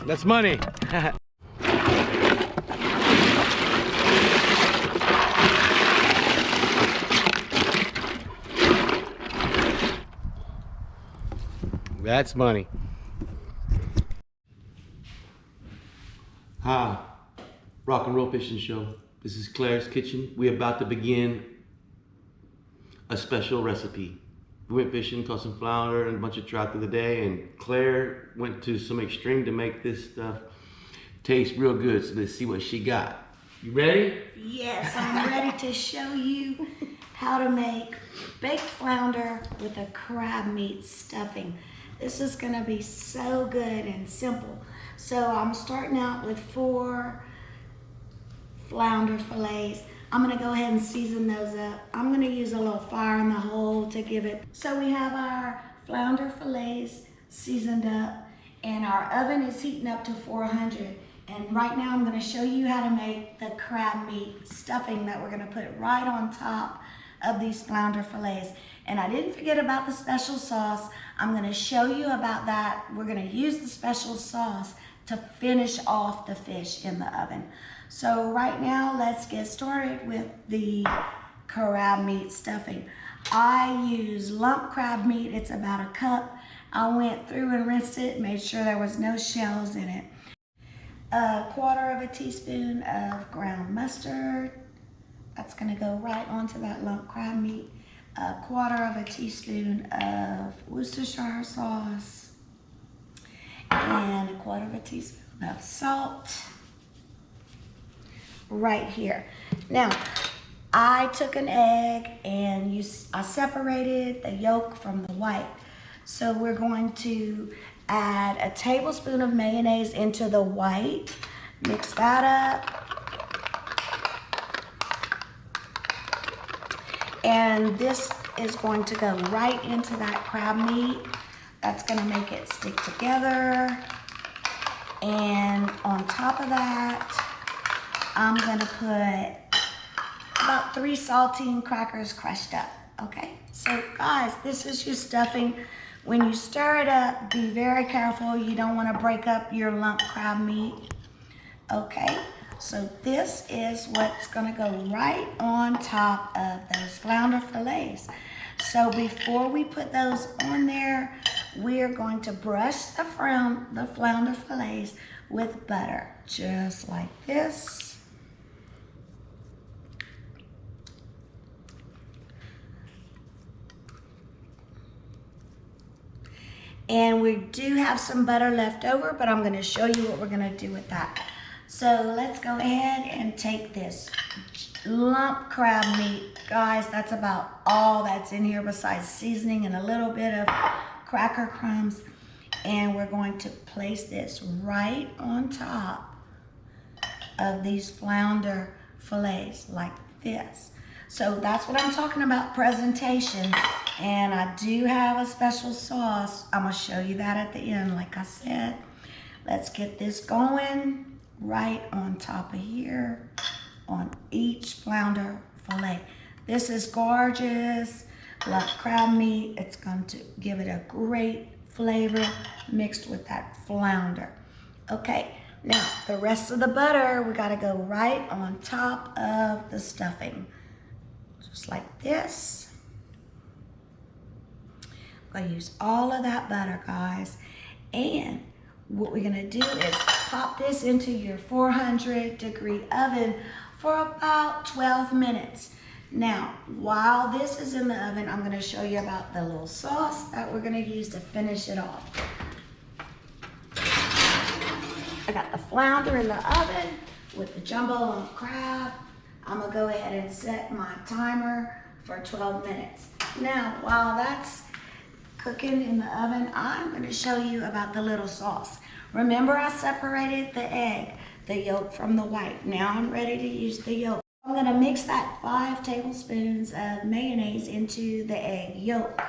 That's money. That's money. Hi, Rock and Roll Fishing Show. This is Claire's Kitchen. We're about to begin a special recipe. We went fishing, caught some flounder and a bunch of trout the other day, and Claire went to some extreme to make this stuff taste real good. So let's see what she got. You ready? Yes, I'm ready to show you how to make baked flounder with a crab meat stuffing. This is gonna be so good and simple. So I'm starting out with 4 flounder fillets. I'm gonna go ahead and season those up. I'm gonna use a little fire in the hole to give it. So we have our flounder fillets seasoned up, and our oven is heating up to 400. And right now I'm gonna show you how to make the crab meat stuffing that we're gonna put right on top of these flounder fillets. And I didn't forget about the special sauce. I'm gonna show you about that. We're gonna use the special sauce to finish off the fish in the oven. So right now, let's get started with the crab meat stuffing. I use lump crab meat, it's about a cup. I went through and rinsed it, made sure there was no shells in it. 1/4 teaspoon of ground mustard. That's gonna go right onto that lump crab meat. 1/4 teaspoon of Worcestershire sauce. And 1/4 teaspoon of salt. Right here. Now, I took an egg and I separated the yolk from the white. So we're going to add a tablespoon of mayonnaise into the white. Mix that up. And this is going to go right into that crab meat. That's gonna make it stick together. And on top of that, I'm gonna put about 3 saltine crackers crushed up, okay? So guys, this is your stuffing. When you stir it up, be very careful. You don't wanna break up your lump crab meat, okay? So this is what's gonna go right on top of those flounder fillets. So before we put those on there, we're going to brush the flounder fillets with butter, just like this. And we do have some butter left over, but I'm gonna show you what we're gonna do with that. So let's go ahead and take this lump crab meat. Guys, that's about all that's in here besides seasoning and a little bit of cracker crumbs. And we're going to place this right on top of these flounder fillets like this. So that's what I'm talking about, presentation. And I do have a special sauce. I'm gonna show you that at the end, like I said. Let's get this going right on top of here on each flounder fillet. This is gorgeous, lump crab meat. It's going to give it a great flavor mixed with that flounder. Okay, now the rest of the butter, we gotta go right on top of the stuffing. Just like this. I'm gonna use all of that butter, guys. And what we're gonna do is pop this into your 400-degree oven for about 12 minutes. Now, while this is in the oven, I'm gonna show you about the little sauce that we're gonna use to finish it off. I got the flounder in the oven with the jumbo lump crab. I'm gonna go ahead and set my timer for 12 minutes. Now, while that's cooking in the oven, I'm gonna show you about the little sauce. Remember, I separated the egg, the yolk from the white. Now I'm ready to use the yolk. I'm gonna mix that 5 tablespoons of mayonnaise into the egg yolk.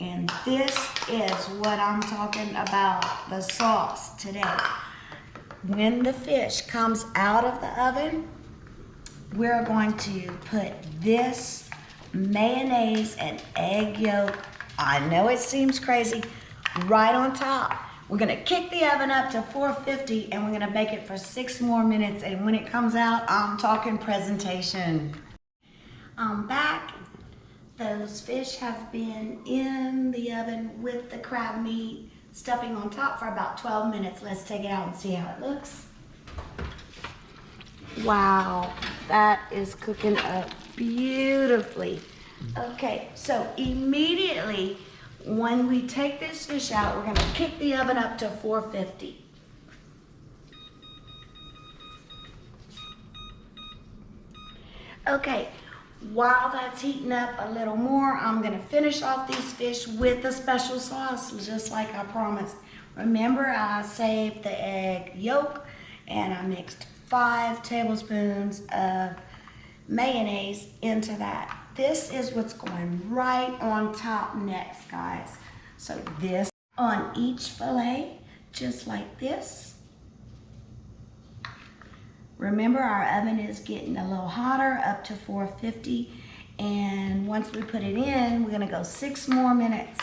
And this is what I'm talking about, the sauce today. When the fish comes out of the oven, we're going to put this mayonnaise and egg yolk, I know it seems crazy, right on top. We're gonna kick the oven up to 450 and we're gonna bake it for 6 more minutes. And when it comes out, I'm talking presentation. I'm back. Those fish have been in the oven with the crab meat stuffing on top for about 12 minutes. Let's take it out and see how it looks. Wow, that is cooking up beautifully. Okay, so immediately when we take this fish out, we're gonna kick the oven up to 450. Okay, while that's heating up a little more, I'm gonna finish off these fish with a special sauce, just like I promised. Remember, I saved the egg yolk and I mixed 5 tablespoons of mayonnaise into that. This is what's going right on top next, guys. So this on each fillet, just like this. Remember, our oven is getting a little hotter, up to 450. And once we put it in, we're gonna go 6 more minutes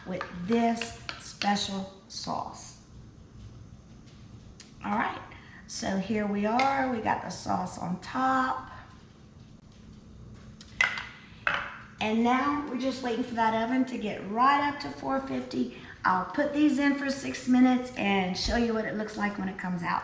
with this special sauce. All right, so here we are. We got the sauce on top. And now we're just waiting for that oven to get right up to 450. I'll put these in for 6 minutes and show you what it looks like when it comes out.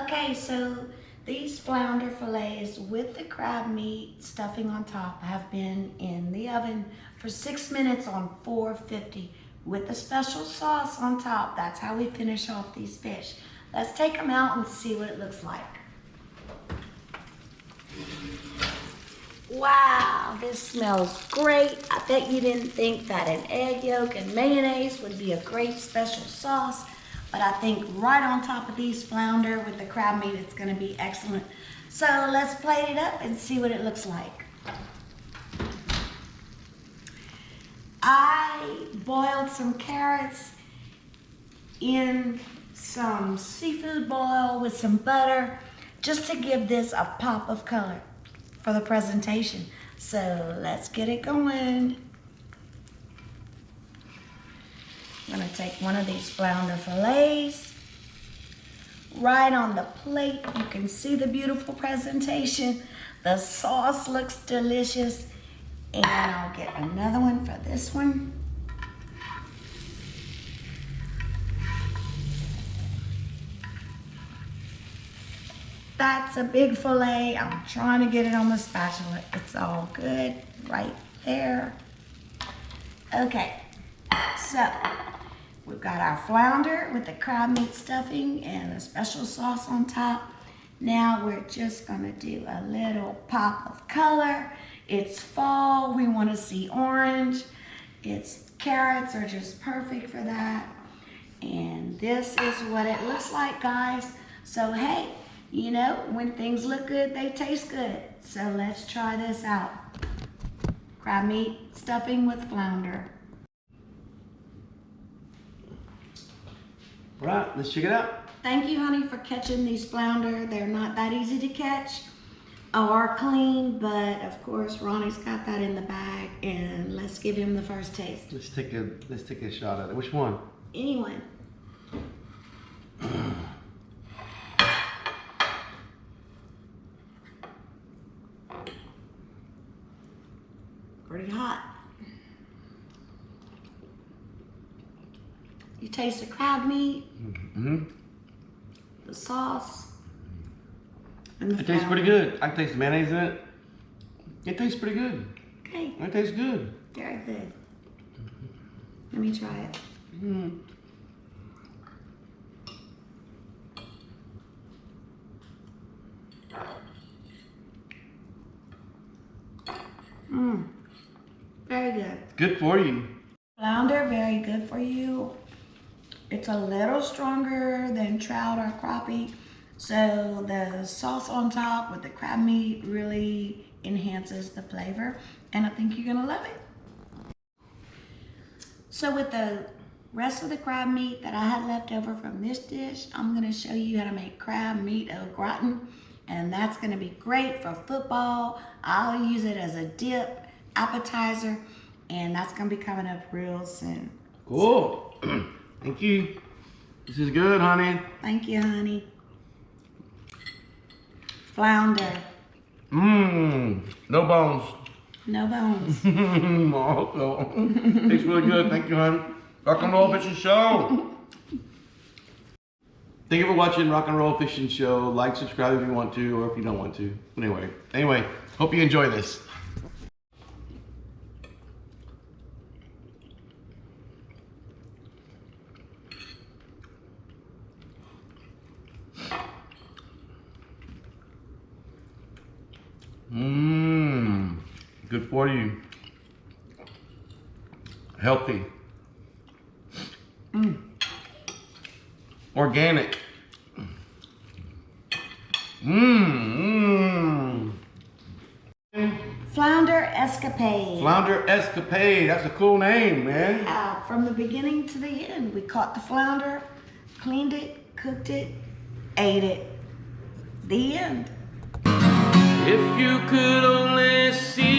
Okay, so these flounder fillets with the crab meat stuffing on top have been in the oven for 6 minutes on 450 with the special sauce on top. That's how we finish off these fish. Let's take them out and see what it looks like. Wow, this smells great. I bet you didn't think that an egg yolk and mayonnaise would be a great special sauce, but I think right on top of these flounder with the crab meat, it's gonna be excellent. So let's plate it up and see what it looks like. I boiled some carrots in some seafood boil with some butter just to give this a pop of color for the presentation. So let's get it going. I'm gonna take one of these flounder fillets right on the plate. You can see the beautiful presentation. The sauce looks delicious. And I'll get another one for this one. That's a big fillet. I'm trying to get it on the spatula. It's all good right there. Okay, so we've got our flounder with the crab meat stuffing and a special sauce on top. Now we're just gonna do a little pop of color. It's fall, we wanna see orange. Carrots are just perfect for that. And this is what it looks like, guys. So hey, you know, when things look good, they taste good. So let's try this out. Crab meat stuffing with flounder. All right, let's check it out. Thank you, honey, for catching these flounder. They're not that easy to catch or clean, but of course, Ronnie's got that in the bag, and let's give him the first taste. Let's take a shot at it. Which one? Anyone. Pretty hot. You taste the crab meat, the sauce, and the It tastes pretty good. I can taste the mayonnaise in it. It tastes pretty good. Okay, It tastes good. very good. Let me try it. Very good. Good for you. Flounder, very good for you. It's a little stronger than trout or crappie. So the sauce on top with the crab meat really enhances the flavor. And I think you're gonna love it. So with the rest of the crab meat that I had left over from this dish, I'm gonna show you how to make crab meat au gratin. And that's gonna be great for football. I'll use it as a dip, appetizer, and that's gonna be coming up real soon. Cool. Thank you. This is good, honey. Thank you, honey. Flounder. Mmm. No bones. No bones. Also, tastes really good. Thank you, honey. Rock and Roll Fishing Show. Thank you for watching Rock and Roll Fishing Show. Like, subscribe if you want to, or if you don't want to. But anyway, hope you enjoy this. Mmm. Good for you. Healthy. Organic. Flounder Escapade. Flounder Escapade. That's a cool name, man. From the beginning to the end, we caught the flounder, cleaned it, cooked it, ate it. The end. If you could only see